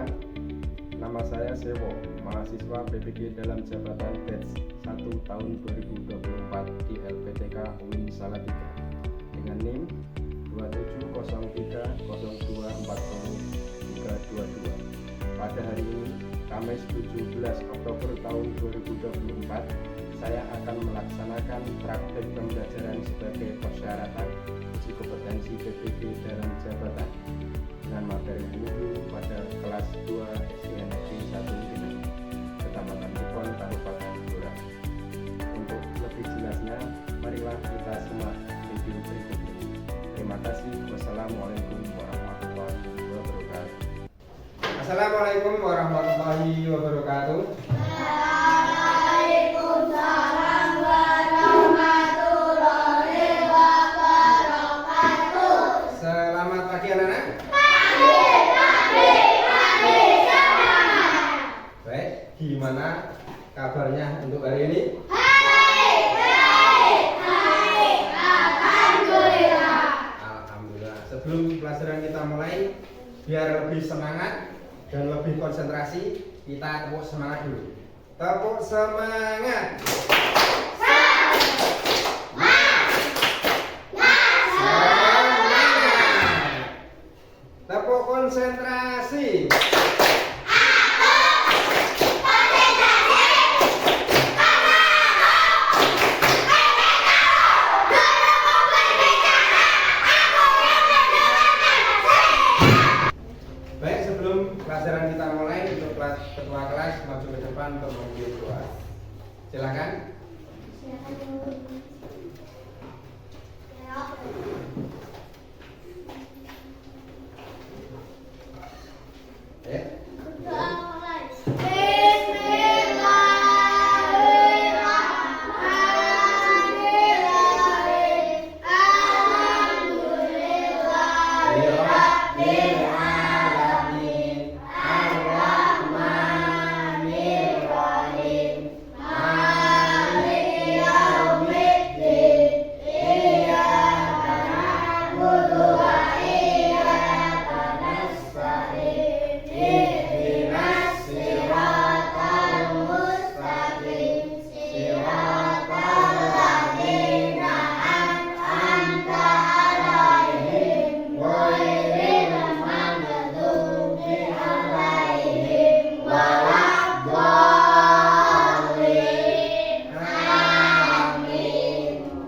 Perkenalkan, nama saya Sewo, mahasiswa PPG dalam jabatan batch 1 tahun 2024 di LPTK UIN Salatiga dengan NIM 270302402322. Pada hari ini, Kamis 17 Oktober tahun 2024, saya akan melaksanakan praktek pembelajaran sebagai persyaratan uji kompetensi PPG dalam jabatan dengan materi wudhu pada kelas 2 SDNT 1 Pinang, Kecamatan Kupon, Kabupaten Blora. Untuk lebih jelasnya, marilah kita simak video berikut ini. Terima kasih. Wassalamualaikum warahmatullahi wabarakatuh. Assalamualaikum warahmatullahi wabarakatuh. Waalaikumsalam warahmatullahi wabarakatuh. Selamat pagi anak-anak. Baik, gimana kabarnya untuk hari ini? Alhamdulillah. Sebelum pelajaran kita mulai, biar lebih semangat dan lebih konsentrasi, kita tepuk semangat dulu. Tepuk semangat. Semangat. Tepuk konsentrasi. Baik, sebelum pelajaran kita mulai, untuk ketua kelas maju ke depan untuk memimpin doa. Silakan.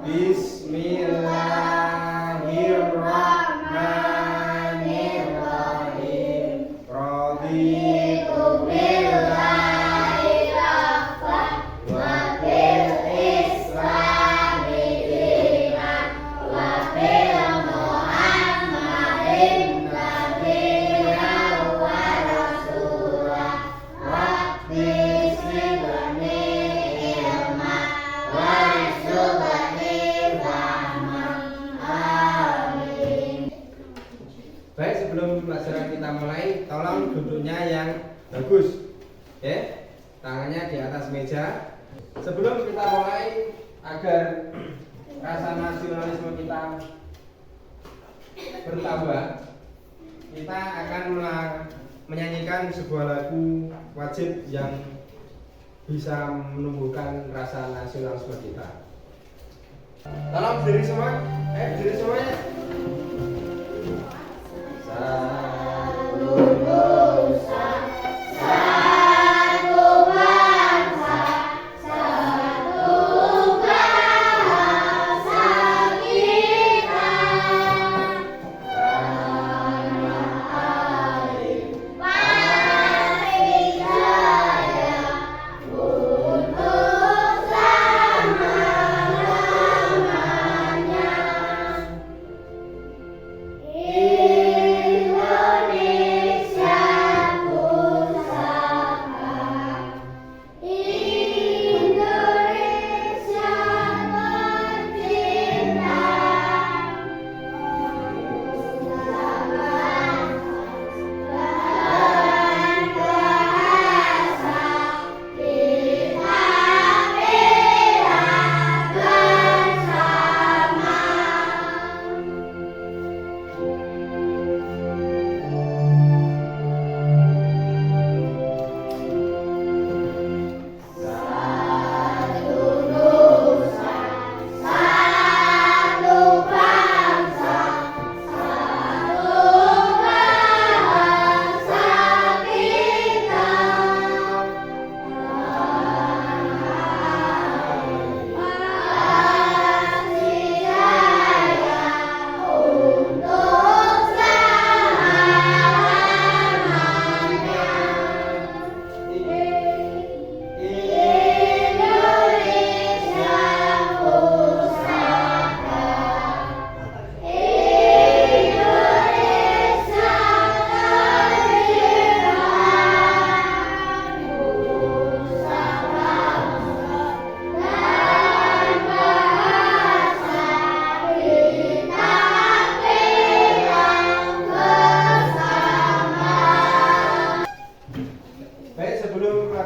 Bismillahirrahmanirrahim. Raditu billahi rabban wa bil islami dinan wa bil Muhammadin nabiyyan wa rasulah. Rabbi zidni ilman warzuqni fahman. Amin. Baik, sebelum pelajaran kita mulai, tolong duduknya yang bagus. Oke, tangannya di atas meja. Sebelum kita mulai, agar rasa nasionalisme kita bertambah, kita akan menyanyikan sebuah lagu wajib yang bisa menumbuhkan rasa nasionalisme kita. Tolong berdiri semua. Berdiri semuanya. Satu nusa, satu bangsa, satu bahasa kita. Tanah air pasti jaya, untuk selama-lamanya.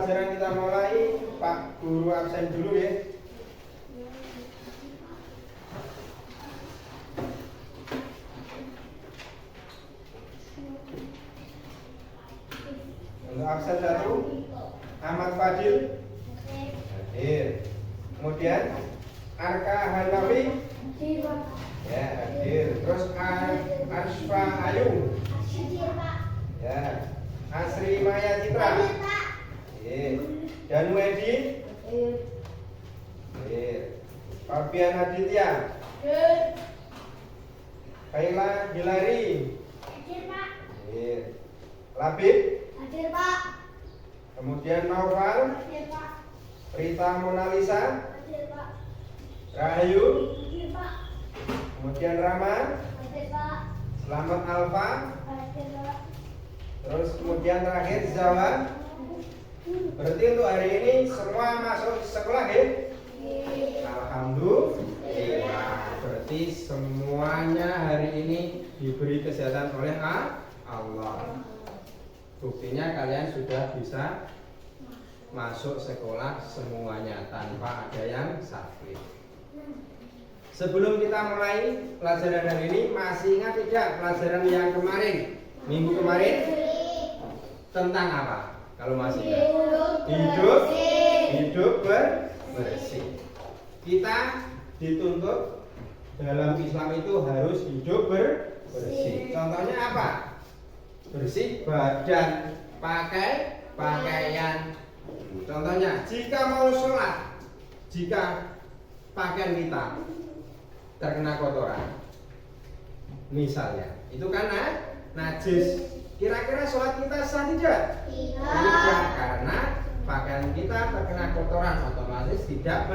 pelajaran kita mulai, Pak Guru absen dulu ya. Untuk absen 1, Ahmad Fadil hadir. Kemudian Arka Hanafi ya hadir. Terus Arsfa Ayu ya. Asri Maya Citra Danu Edi Fabian Aditya Kaila Hilari Labib kemudian Naufal Rita Monalisa Rahayu kemudian Rama Selamat Alfa terus kemudian terakhir Zawa. Berarti untuk hari ini semua masuk sekolah ya? Alhamdulillah. Berarti semuanya hari ini diberi kesehatan oleh Allah. Buktinya kalian sudah bisa masuk sekolah semuanya tanpa ada yang sakit. Sebelum kita mulai pelajaran hari ini, masih ingat tidak pelajaran yang kemarin? Minggu kemarin tentang apa? Kalau masih ingat? Hidup bersih. Kita dituntut dalam Islam itu harus hidup bersih. Contohnya apa? Bersih badan, pakai pakaian. Contohnya, jika mau sholat, jika pakaian kita terkena kotoran, misalnya, itu kan najis. Kira-kira sholat kita sah tidak? Tidak, karena pakaian kita terkena kotoran, otomatis tidak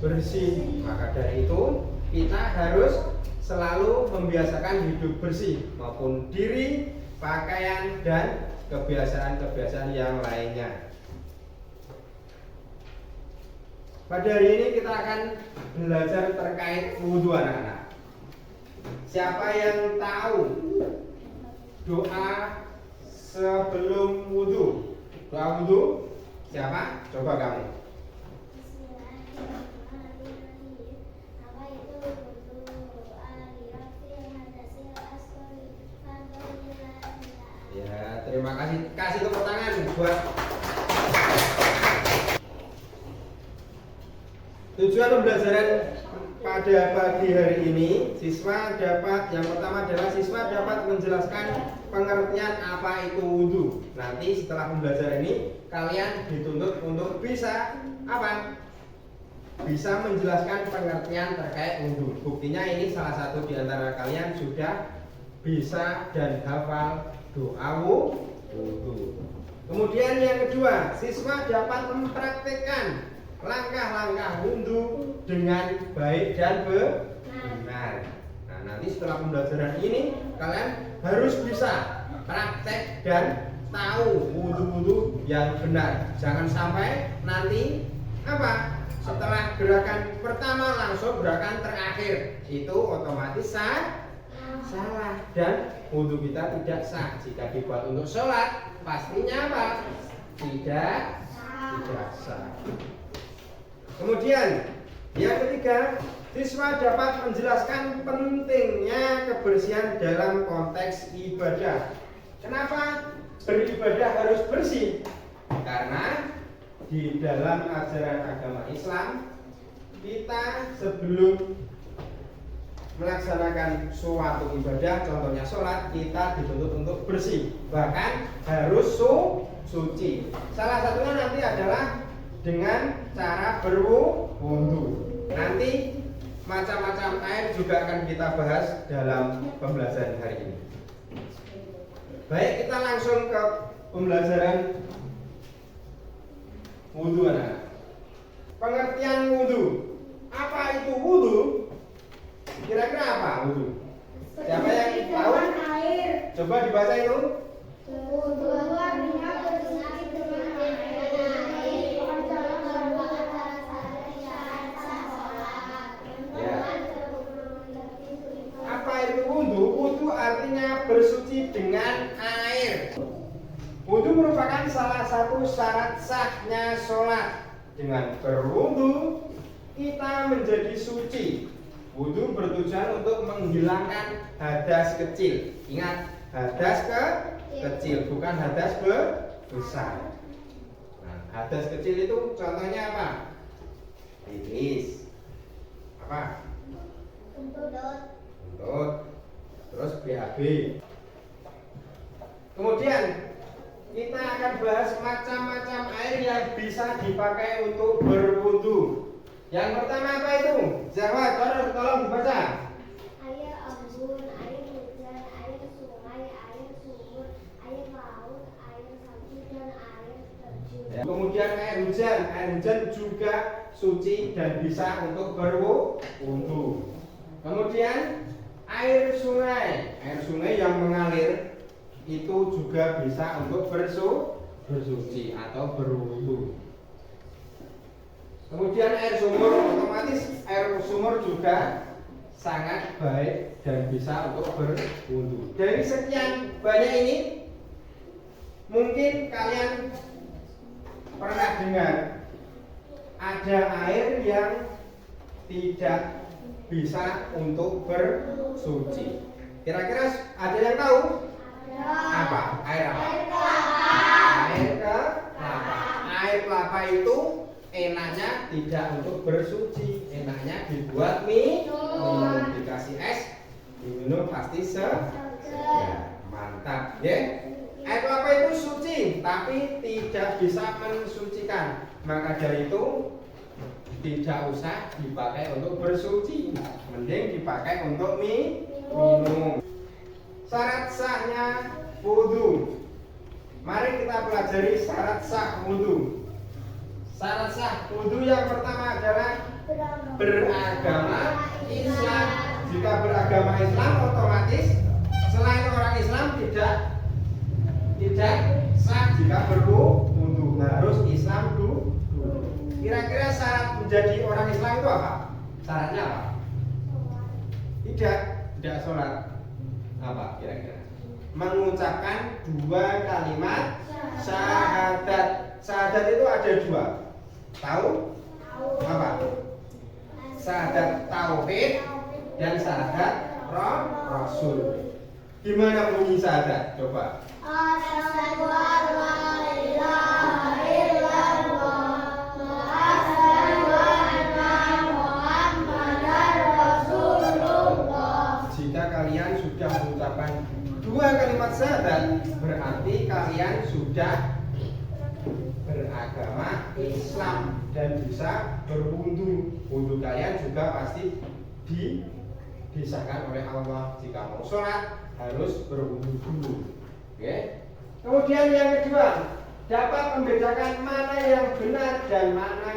bersih. Maka dari itu kita harus selalu membiasakan hidup bersih, maupun diri, pakaian, dan kebiasaan-kebiasaan yang lainnya. Pada hari ini kita akan belajar terkait wudhu anak-anak. Siapa yang tahu doa sebelum wudhu? Doa wudhu siapa? Coba kamu. Ya, terima kasih. Kasih tepuk tangan buat. Tujuan pembelajaran pada pagi hari ini, siswa dapat, yang pertama adalah siswa dapat menjelaskan pengertian apa itu wudhu. Nanti setelah pembelajaran ini, kalian dituntut untuk bisa apa? Bisa menjelaskan pengertian terkait wudhu. Buktinya ini salah satu di antara kalian sudah bisa dan hafal doa wudhu. Kemudian yang kedua, siswa dapat mempraktikkan langkah-langkah wudhu dengan baik dan benar. Nah, nanti setelah pembelajaran ini kalian harus bisa praktek dan tahu wudhu yang benar. Jangan sampai nanti apa? Setelah gerakan pertama langsung gerakan terakhir, itu otomatis salah dan wudhu kita tidak sah. Jika dibuat untuk sholat, pastinya apa? Tidak sah. Kemudian yang ketiga, siswa dapat menjelaskan pentingnya kebersihan dalam konteks ibadah. Kenapa beribadah harus bersih? Karena di dalam ajaran agama Islam, kita sebelum melaksanakan suatu ibadah, contohnya sholat, kita dituntut untuk bersih, bahkan harus suci. Salah satunya nanti adalah dengan cara berwudu. Nanti macam-macam air juga akan kita bahas dalam pembelajaran hari ini. Baik, kita langsung ke pembelajaran wudu anak. Pengertian wudu. Apa itu wudu? Kira-kira apa wudu? Siapa yang tahu? Coba dibaca itu. Wudu artinya bersuci dengan air. Apa itu wudu? Wudu artinya bersuci dengan air. Wudu merupakan salah satu syarat sahnya sholat. Dengan berwudu kita menjadi suci. Wudu bertujuan untuk menghilangkan hadas kecil. Ingat, hadas kecil, bukan hadas besar. Nah, hadas kecil itu contohnya apa? Pipis. Apa? Kentut. Terus BAB. Kemudian kita akan bahas macam-macam air yang bisa dipakai untuk berwudu. Yang pertama apa itu? Jawab, tolong dibaca. Air embun, air hujan, air sungai, air sumur, air laut, air salju, dan air terjun. Ya. Kemudian air hujan juga suci dan bisa untuk berwudu. Kemudian air sungai yang mengalir itu juga bisa untuk bersuci atau berwudu. Kemudian air sumur, otomatis air sumur juga sangat baik dan bisa untuk berwudu. Dari sekian banyak ini, mungkin kalian pernah dengar ada air yang tidak bisa untuk bersuci. Kira-kira ada yang tahu? Apa? Air apa? Air kelapa. Air kelapa itu enaknya tidak untuk bersuci, enaknya dibuat minum, dikasih es, diminum pasti segar. Mantap, ya. Air kelapa itu suci, tapi tidak bisa mensucikan. Maka dari itu tidak usah dipakai untuk bersuci, mending dipakai untuk minum. Syarat sahnya wudu. Mari kita pelajari syarat sah wudu. Syarat sah wudu yang pertama adalah beragama Islam. Jika beragama Islam, otomatis selain orang Islam tidak sah jika berwudu. Harus Islam dulu. Kira-kira syarat menjadi orang Islam itu apa? Syaratnya apa? Tidak sholat. Apa kira-kira? Mengucapkan 2 kalimat syahadat. Syahadat itu ada 2. Tahu? Apa? Syahadat tauhid dan syahadat rasul. Gimana bunyi syahadat? Coba. Asyhadu an la ilaha illallah wa asyhadu anna Muhammadar Rasulullah. Jika kalian sudah mengucapkan 2 kalimat syahadat, berarti kalian sudah beragama Islam dan bisa berwudu. Wudu kalian juga pasti disahkan oleh Allah. Jika mau sholat harus berwudu dulu. Oke. Kemudian yang kedua, dapat membedakan mana yang benar dan mana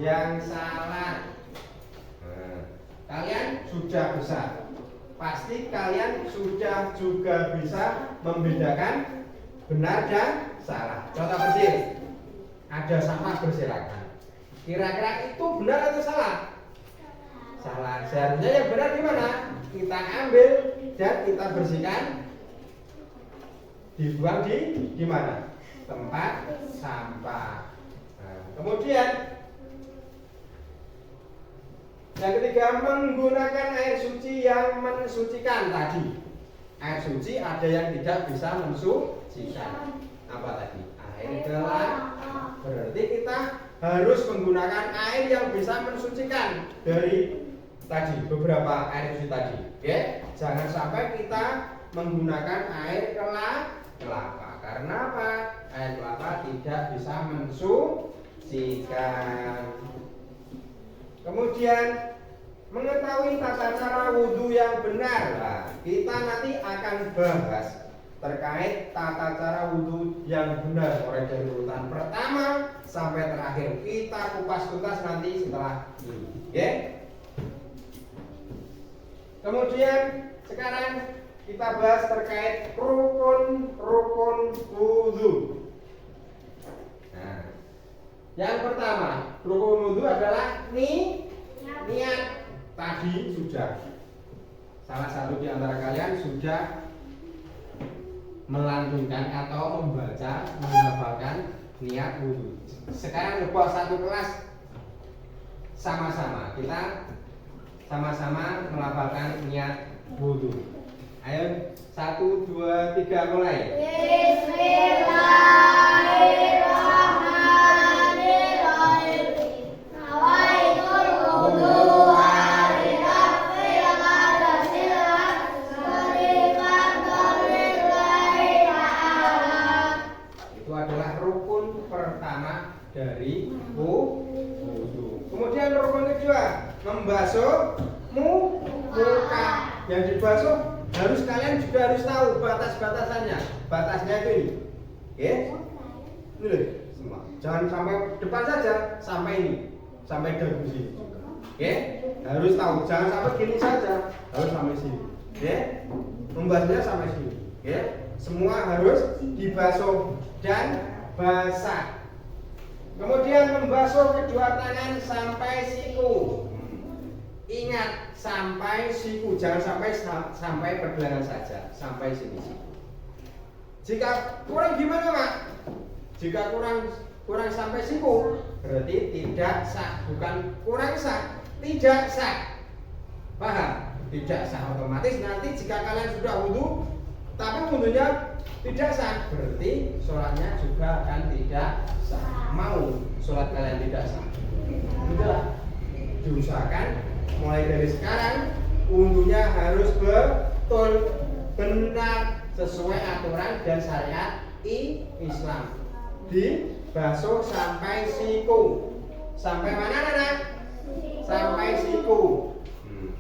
yang salah. Nah, kalian sudah bisa, pasti kalian sudah juga bisa membedakan benar dan salah. Contoh kecil, ada sampah berserakan. Kira-kira itu benar atau salah? Salah. Seharusnya yang benar gimana? Kita ambil dan kita bersihkan, dibuang di mana? Tempat sampah. Nah, kemudian yang ketiga, menggunakan air suci yang mensucikan tadi. Air suci ada yang tidak bisa mensucikan. Apa tadi? Air kelapa. Berarti kita harus menggunakan air yang bisa mensucikan dari tadi, beberapa air suci tadi. Oke? Jangan sampai kita menggunakan air kelapa. Karena apa? Air kelapa tidak bisa mensucikan. Kemudian mengetahui tata cara wudhu yang benar. Nah, kita nanti akan bahas terkait tata cara wudhu yang benar, mulai dari urutan pertama sampai terakhir. Kita kupas tuntas nanti setelah ini. Oke? Kemudian sekarang kita bahas terkait rukun wudhu. Nah, yang pertama, rukun wudhu adalah niat. Tadi sudah salah satu di antara kalian sudah melantunkan atau membaca, menghafalkan niat wudhu. Sekarang coba satu kelas sama-sama kita sama-sama melafalkan niat wudhu. Ayo 1, 2, 3 mulai. Bismillahirrahmanirrahim. Nawaitul wudu'a li raf'il hadasil asghari lillahi ta'ala. Itu adalah rukun pertama dari wudhu. Kemudian rukun kedua, membasuh muka. Yang dibasuh kalian juga harus tahu batas-batasannya. Batasnya itu ini. Oke? Ini loh, semua. Jangan sampai depan saja, sampai ini. Sampai dagu sini. Oke? Harus tahu, jangan sampai gini saja, harus sampai sini. Oke? Membasuhnya sampai sini. Oke? Semua harus dibasuh dan basah. Kemudian membasuh kedua tangan sampai siku. Ingat, sampai siku, jangan sampai pergelangan saja, sampai sini. Jika kurang gimana, Pak? Jika kurang sampai siku, berarti tidak sah, bukan kurang sah, tidak sah. Paham? Tidak sah otomatis nanti jika kalian sudah wudhu, tapi wudhunya tidak sah, berarti sholatnya juga akan tidak sah. Mau sholat kalian tidak sah? Sudah diusahakan mulai dari sekarang wudhunya harus betul benar sesuai aturan dan syariat Islam. Dibasuh sampai siku. Sampai mana, anak? Sampai siku.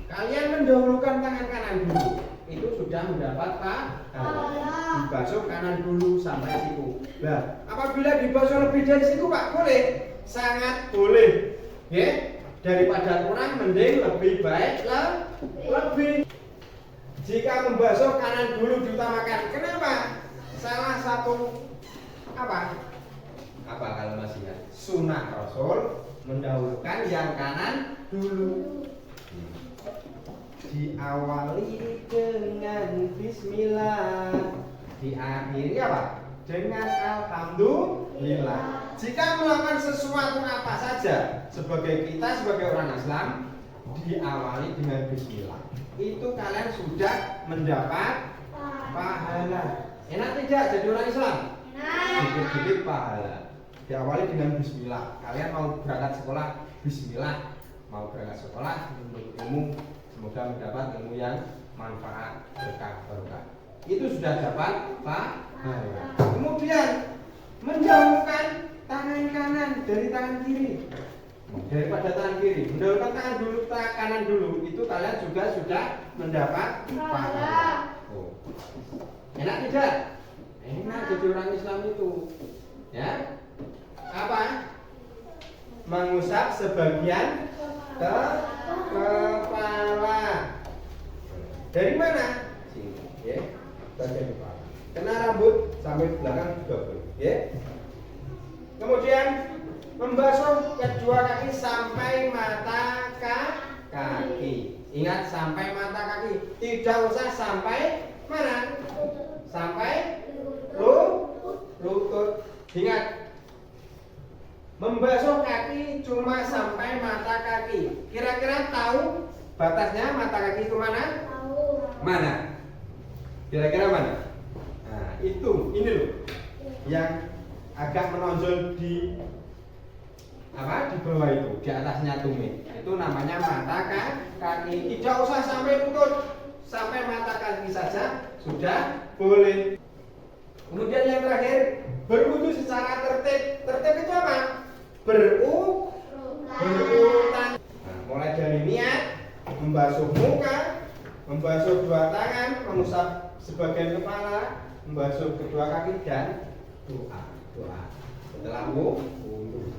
Kalian mendahulukan tangan kanan dulu. Itu sudah mendapat pahala. Dibasuh kanan dulu sampai siku. Nah, apabila dibasuh lebih dari siku, Pak, boleh? Sangat boleh. Ya? Daripada kurang, mending lebih baik lebih. Jika membasuh kanan dulu diutamakan. Kenapa? Salah satu apa kalau masih ingat, sunnah Rasul mendahulukan yang kanan dulu. Diawali dengan bismillah, diakhiri apa? Dengan alhamdulillah. Jika melakukan sesuatu apa saja sebagai orang Islam, diawali dengan bismillah, itu kalian sudah mendapat pahala. Enak tidak jadi orang Islam? Sedikit pahala. Diawali dengan bismillah. Kalian mau berangkat sekolah, bismillah. Mau berangkat sekolah menuntut ilmu, semoga mendapat ilmu yang manfaat, berkah. Itu sudah dapat pahala. Kemudian menjauhkan tangan kanan dari tangan kiri. Daripada tangan kiri, mendahulukan tangan kanan dulu, itu kalian juga sudah mendapat pahala. Enak tidak? Enak jadi orang Islam itu. Ya. Apa? Mengusap sebagian kepala. Dari mana? Sini, ya. Bagian kepala. Kena rambut sampai belakang juga boleh, ya. Kemudian membasuh kedua kaki sampai mata kaki. Ingat, sampai mata kaki. Tidak usah sampai mana? Sampai lutut. Ingat, membasuh kaki cuma sampai mata kaki. Kira-kira tahu batasnya mata kaki itu mana? Mana? Kira-kira mana? Nah, ini loh yang agak menonjol di bawah itu, di atasnya tumit. Itu namanya mata kaki. Tidak usah sampai lutut, sampai mata kaki saja sudah boleh. Kemudian yang terakhir, berwudu secara tertib. Tertib itu apa? Berurutan. Nah, mulai dari niat, membasuh muka, membasuh dua tangan, mengusap sebagian kepala, membasuh kedua kaki, dan doa. Setelah wudu.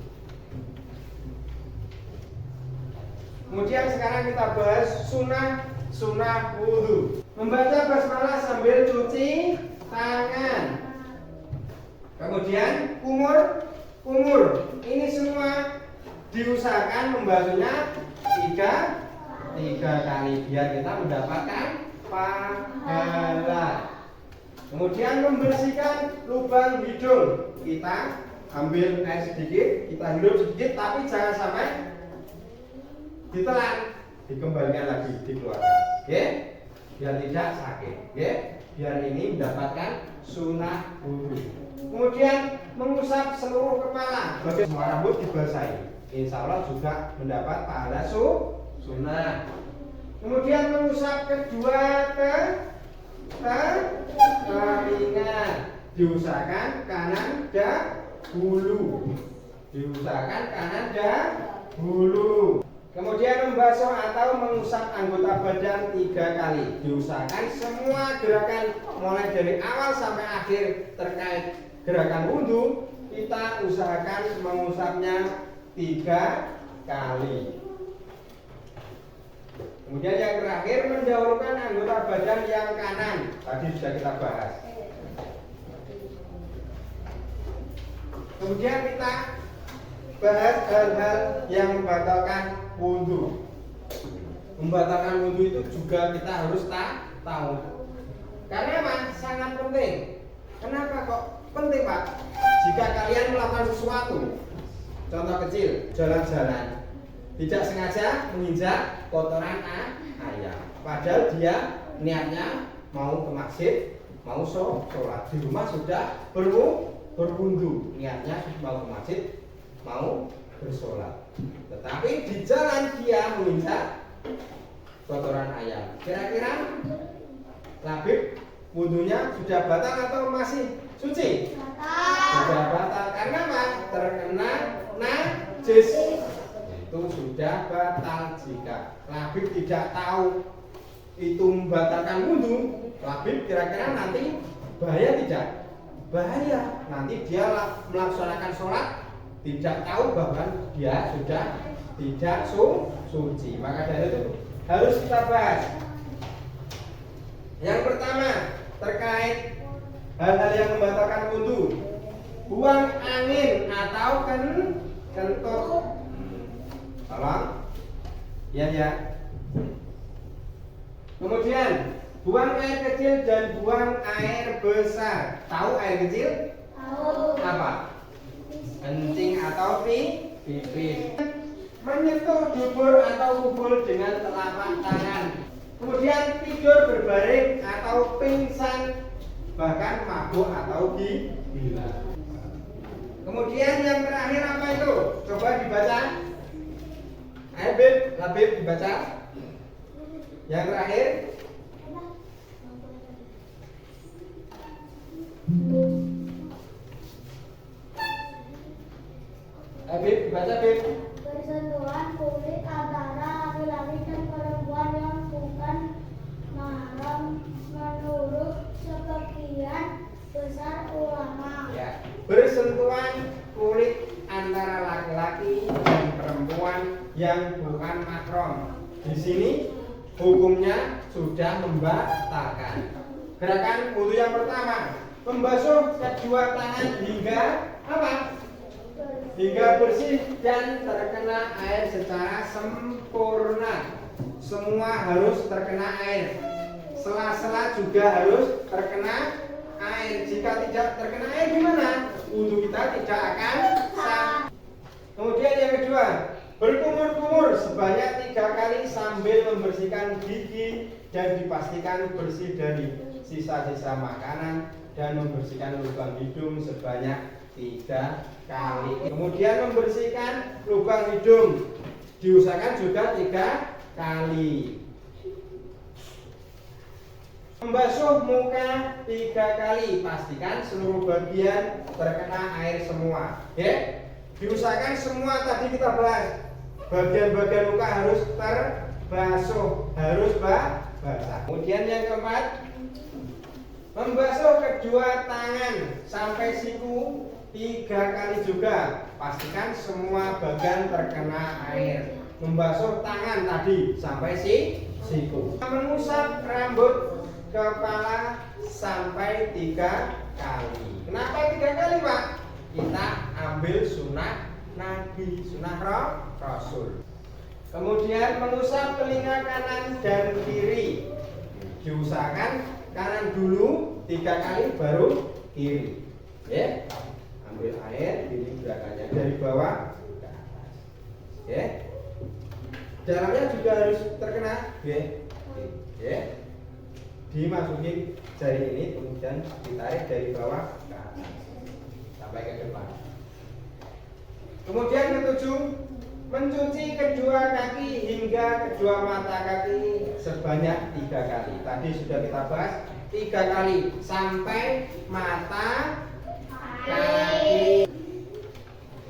Kemudian sekarang kita bahas sunnah wudu. Membaca basmalah sambil cuci tangan. Kemudian kumur. Ini semua diusahakan membasuhnya tiga kali biar kita mendapatkan pahala. Kemudian membersihkan lubang hidung. Kita ambil air sedikit, kita hirup sedikit, tapi jangan sampai ditelan, dikembalikan lagi, dikeluarkan. Oke? Biar tidak sakit. Oke? Biar ini mendapatkan sunnah wudu. Kemudian mengusap seluruh kepala, bagian semua rambut dibasahi. Insya Allah juga mendapat pahala sunnah. Kemudian mengusap kedua telinga, diusahakan kanan dahulu. Diusahakan kanan dahulu. Kemudian membasuh atau mengusap anggota badan 3 kali. Diusahakan semua gerakan mulai dari awal sampai akhir terkait gerakan wudhu, kita usahakan mengusapnya 3 kali. Kemudian yang terakhir mendahulukan anggota badan yang kanan. Tadi sudah kita bahas. Kemudian kita bahas hal-hal yang membatalkan wudhu. Membatalkan wudhu itu juga kita harus tahu. Karena apa? Sangat penting. Kenapa kok penting, Pak? Jika kalian melakukan sesuatu, contoh kecil, jalan-jalan, tidak sengaja menginjak kotoran ayam. Padahal dia niatnya mau ke masjid, mau sholat. Di rumah sudah berwudu, niatnya mau ke masjid, mau bersolat. Tetapi di jalan dia menginjak kotoran ayam. Kira-kira labib wudunya sudah batal atau masih suci? Sudah batal. Karena apa? Terkena najis. Itu sudah batal. Jika labib tidak tahu itu membatalkan wudu, labib kira-kira nanti bahaya tidak? Bahaya. Nanti dia melaksanakan sholat tidak tahu bahwa dia sudah tidak suci. Maka dari itu harus kita bahas. Yang pertama terkait hal-hal yang membatalkan wudu, buang angin atau kentut. Tolong, ya. Kemudian buang air kecil dan buang air besar. Tahu air kecil? Tahu. Apa? Kencing atau pipis. Menyentuh dubur atau kubul dengan telapak tangan. Kemudian tidur berbaring atau pingsan, bahkan mabuk atau gila. Kemudian yang terakhir apa itu? Coba dibaca. Labib dibaca. Yang terakhir. Labib dibaca, Bib. Bersentuhan kulit antara laki-laki dan perempuan yang bukan mahram menurut sebagian besar ulama. Ya, bersentuhan kulit antara laki-laki dan perempuan yang bukan mahram. Di sini hukumnya sudah membatalkan. Gerakan wudu yang pertama, membasuh kedua tangan hingga apa? Hingga bersih dan terkena air secara sempurna. Semua harus terkena air. Sela-sela juga harus terkena air. Jika tidak terkena air gimana? Wudu kita tidak akan sah. Kemudian yang kedua, berkumur-kumur sebanyak 3 kali sambil membersihkan gigi dan dipastikan bersih dari sisa-sisa makanan dan membersihkan lubang hidung sebanyak 3 kali. Kemudian membersihkan lubang hidung diusahakan juga 3 kali. Membasuh muka 3 kali, pastikan seluruh bagian terkena air semua. Ya, diusahakan semua tadi kita bahas. Bagian-bagian muka harus terbasuh, harus basah. Kemudian yang keempat, membasuh kedua tangan sampai siku 3 kali juga. Pastikan semua bagian terkena air. Membasuh tangan tadi sampai siku. Mengusap rambut kepala sampai 3 kali. Kenapa 3 kali, Pak? Kita ambil sunnah Nabi, sunnah Rasul. Kemudian mengusap telinga kanan dan kiri. Diusahakan kanan dulu 3 kali baru kiri. Ya. Ambil air, ini gerakannya dari bawah ke atas. Ya. Dalamnya juga harus terkena, ya. Ya. Dimasukin jari ini kemudian ditarik dari bawah ke atas sampai ke depan. Kemudian ketujuh, mencuci kedua kaki hingga kedua mata kaki sebanyak 3 kali. Tadi sudah kita bahas 3 kali sampai mata kaki.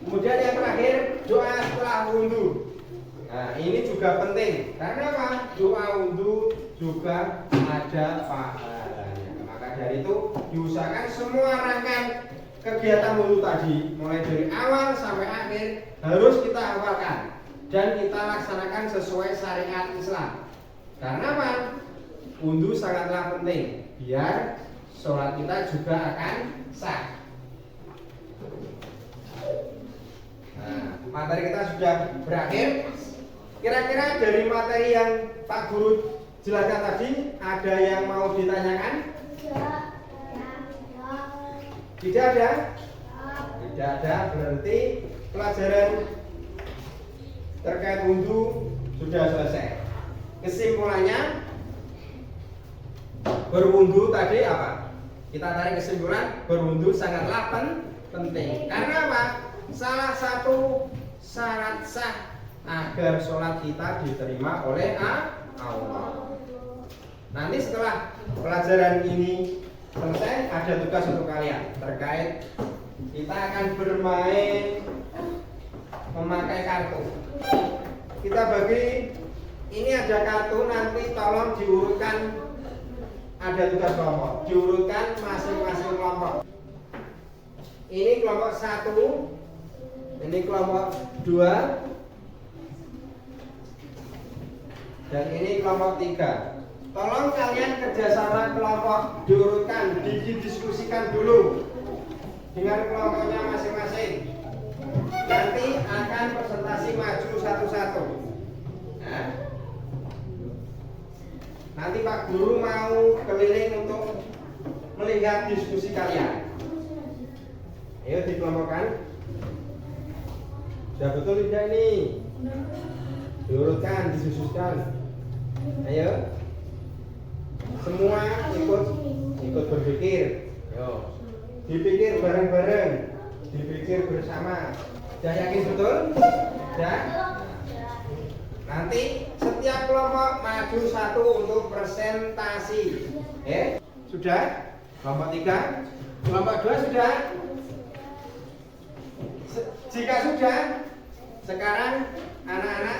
Kemudian yang terakhir doa setelah wudhu. Nah ini juga penting karena apa? Doa wudhu juga ada pahalanya. Maka dari itu diusahakan semua rangkaian kegiatan wudhu tadi mulai dari awal sampai akhir harus kita hafalkan dan kita laksanakan sesuai syariat Islam. Karena apa? Wudhu sangatlah penting biar sholat kita juga akan sah. Nah, materi kita sudah berakhir. Kira-kira dari materi yang Pak Guru jelaskan tadi ada yang mau ditanyakan? Tidak ada? Tidak ada, berarti pelajaran terkait wudhu sudah selesai. Kesimpulannya, berwudhu tadi apa? Kita tarik kesimpulan, berwudhu sangatlah penting. Karena apa? Salah satu syarat sah agar sholat kita diterima oleh Allah. Nanti setelah pelajaran ini selesai, ada tugas untuk kalian terkait kita akan bermain memakai kartu. Kita bagi, ini ada kartu, nanti tolong diurutkan, ada tugas kelompok, diurutkan masing-masing kelompok. Ini kelompok 1, ini kelompok 2, dan ini kelompok 3. Tolong kalian kerjasama kelompok diurutkan, didiskusikan dulu dengan kelompoknya masing-masing. Nanti akan presentasi maju satu-satu. Nah, nanti Pak Guru mau keliling untuk melihat diskusi kalian. Ayo dikelompokkan. Sudah betul tidak ini? Diurutkan, disususkan. Ayo. Semua ikut berpikir. Yo. Dipikir bareng-bareng, dipikir bersama. Sudah yakin betul? Sudah? Nanti setiap kelompok maju satu untuk presentasi. Sudah? Kelompok 3, kelompok 2 sudah? Jika sudah, sekarang anak-anak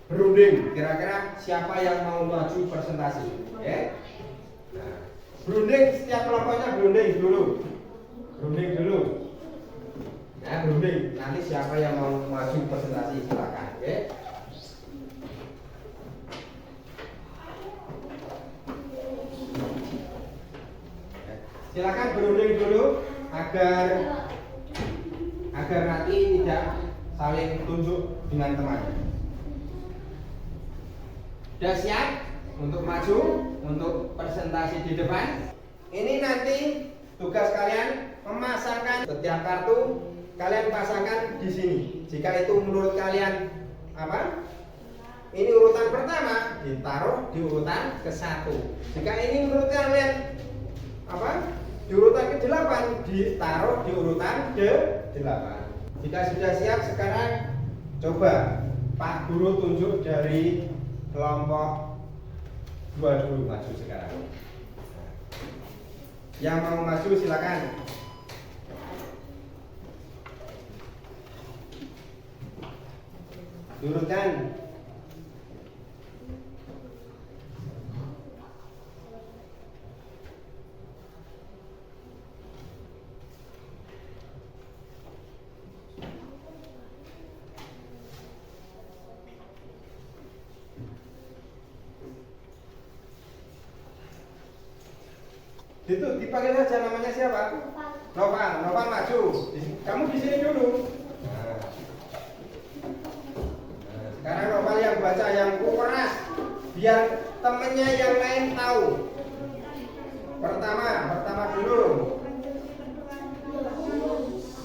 berunding. Kira-kira siapa yang mau maju presentasi? Nah, berunding, setiap kelompoknya berunding dulu. Berunding dulu. Nah, berunding. Nanti siapa yang mau maju presentasi silakan. Silakan berunding dulu agar nanti tidak saling tunjuk dengan teman. Sudah siap untuk maju untuk presentasi di depan? Ini nanti tugas kalian memasangkan setiap kartu, kalian pasangkan di sini. Jika itu menurut kalian apa? Ini urutan pertama, ditaruh di urutan ke-1. Jika ini menurut kalian apa? Di urutan ke-8, ditaruh di urutan ke-8. Jika sudah siap, sekarang coba Pak Guru tunjuk dari kelompok 2 dulu maju sekarang. Yang mau maju silakan. Diurutkan. Itu dipanggil saja, namanya siapa? Noval maju. Kamu di sini dulu. Nah, sekarang Noval yang baca yang keras, biar temennya yang lain tahu. Pertama dulu.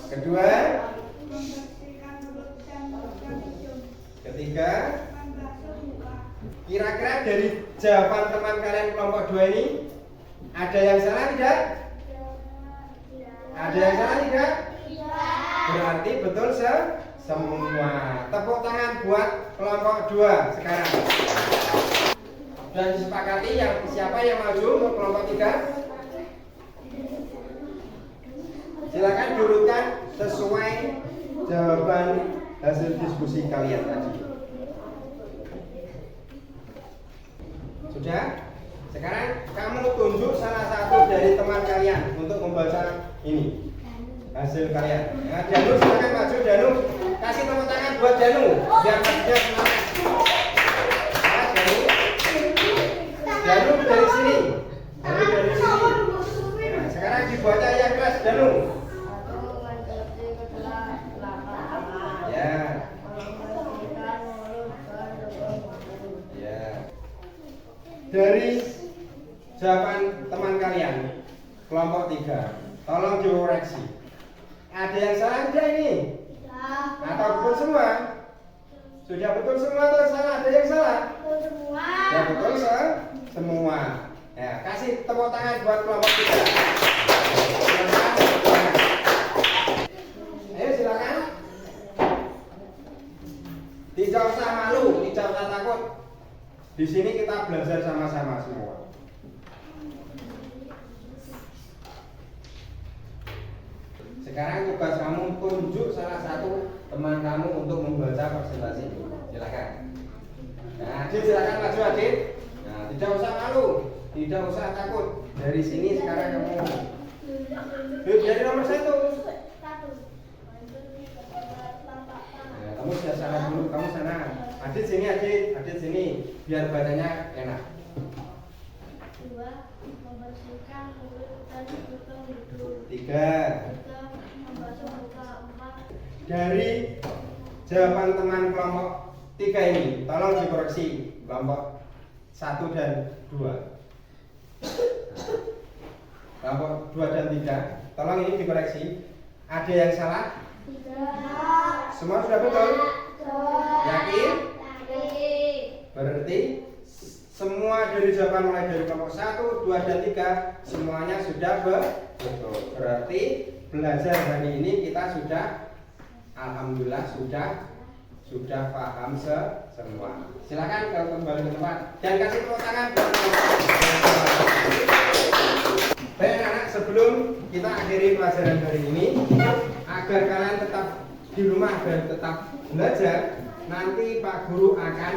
Kedua. Ketiga. Kira-kira dari jawaban teman kalian kelompok 2 ini ada yang salah tidak? Ada yang salah tidak? Berarti betul semua. Tepuk tangan buat kelompok 2 sekarang. Dan disepakati siapa yang maju untuk kelompok 3? Silakan diurutkan sesuai jawaban hasil diskusi kalian tadi. Sudah? Sekarang kamu tunjuk salah satu dari teman kalian untuk membaca ini hasil kalian. Ya, Danu silakan maju. Danu, kasih tepuk tangan buat Danu biar majunya semangat. Ya, Danu dari sini. Danu dari sini. Nah, sekarang dibaca yang keras Danu. Ya. Ya. Dari jawaban teman kalian kelompok 3, tolong dikoreksi. Ada yang salah tidak ini? Atau betul semua? Sudah betul semua atau salah? Ada yang salah? Ya betul semua. Ya, kasih tepuk tangan buat kelompok 3. Ayo silakan. Tidak usah malu, tidak usah takut. Di sini kita belajar sama-sama semua. Sekarang tugas kamu tunjuk salah satu teman kamu untuk membaca presentasi. Silakan. Nah, Adit silakan maju Adit. Nah, tidak usah malu, tidak usah takut. Dari sini sekarang kamu. Dari nomor 1. Nah, kamu sudah sana dulu, kamu sana. Adit sini, Adit sini, biar bacanya enak. 2. Membersihkan mulut dan tutup hidung. 3. Membasuh muka. 4. Dari jawaban teman kelompok 3 ini, tolong dikoreksi kelompok 1 dan 2. Kelompok 2 dan 3, tolong ini dikoreksi. Ada yang salah? Tidak. Semua sudah betul? Yakin? Berarti semua dari jawaban mulai dari kelompok 1, 2, dan 3 semuanya sudah betul. Berarti belajar hari ini kita sudah, alhamdulillah sudah paham semua. Silakan kembali ke tempat dan kasih tepuk tangan. Baik anak, sebelum kita akhiri pelajaran hari ini, agar kalian tetap di rumah dan tetap belajar, nanti Pak Guru akan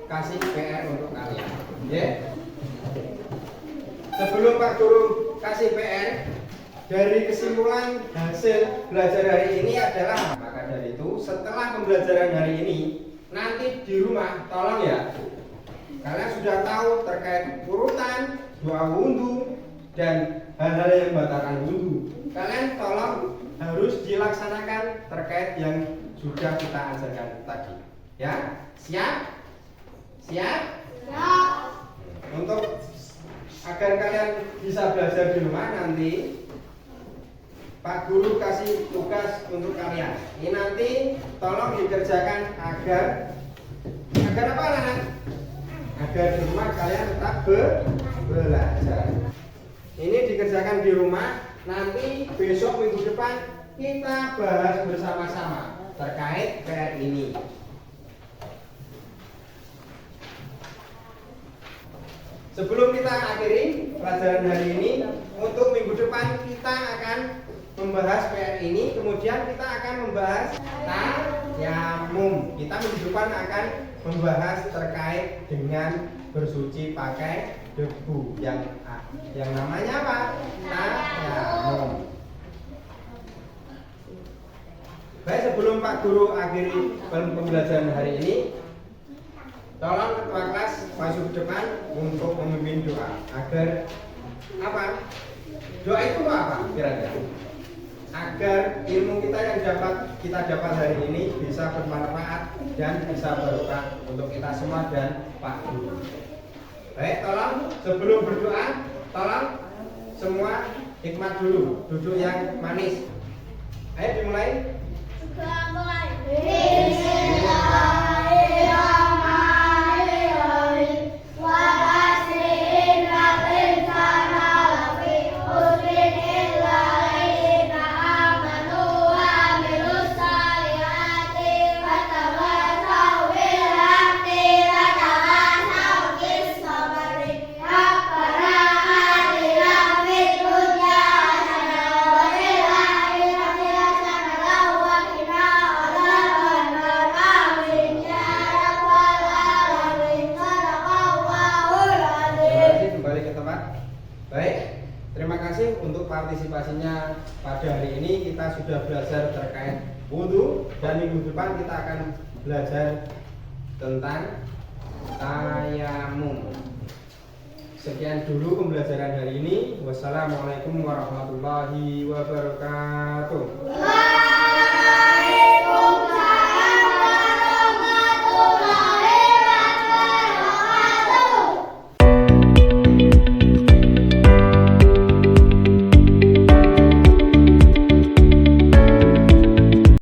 kasih PR untuk kalian. Ya. Sebelum Pak Guru kasih PR, dari kesimpulan hasil belajar hari ini adalah, maka dari itu setelah pembelajaran hari ini, nanti di rumah tolong ya, kalian sudah tahu terkait urutan, doa wudhu, dan hal-hal yang membatalkan wudhu. Kalian tolong harus dilaksanakan terkait yang sudah kita ajarkan tadi. Ya, siap? Siap? Untuk agar kalian bisa belajar di rumah nanti, Pak Guru kasih tugas untuk kalian. Ini nanti tolong dikerjakan agar apa anak? Agar di rumah kalian tetap belajar. Ini dikerjakan di rumah. Nanti besok minggu depan kita bahas bersama-sama terkait PR ini. Sebelum kita akhiri pelajaran hari ini, untuk minggu depan kita akan membahas PR ini, kemudian kita akan membahas tayamum. Kita minggu depan akan membahas terkait dengan bersuci pakai debu yang namanya apa? Tayamum. Baik, sebelum Pak Guru akhiri pembelajaran hari ini, tolong ketua kelas masuk ke depan untuk memimpin doa agar apa? Doa itu apa kira-kira? Agar ilmu kita yang kita dapat hari ini bisa bermanfaat dan bisa berkah untuk kita semua dan Pak Guru. Baik, tolong sebelum berdoa, tolong semua hikmat dulu, duduk yang manis. Ayo dimulai. Baik, terima kasih untuk partisipasinya pada hari ini. Kita sudah belajar terkait wudhu dan minggu depan kita akan belajar tentang tayamum. Sekian dulu pembelajaran hari ini. Wassalamualaikum warahmatullahi wabarakatuh.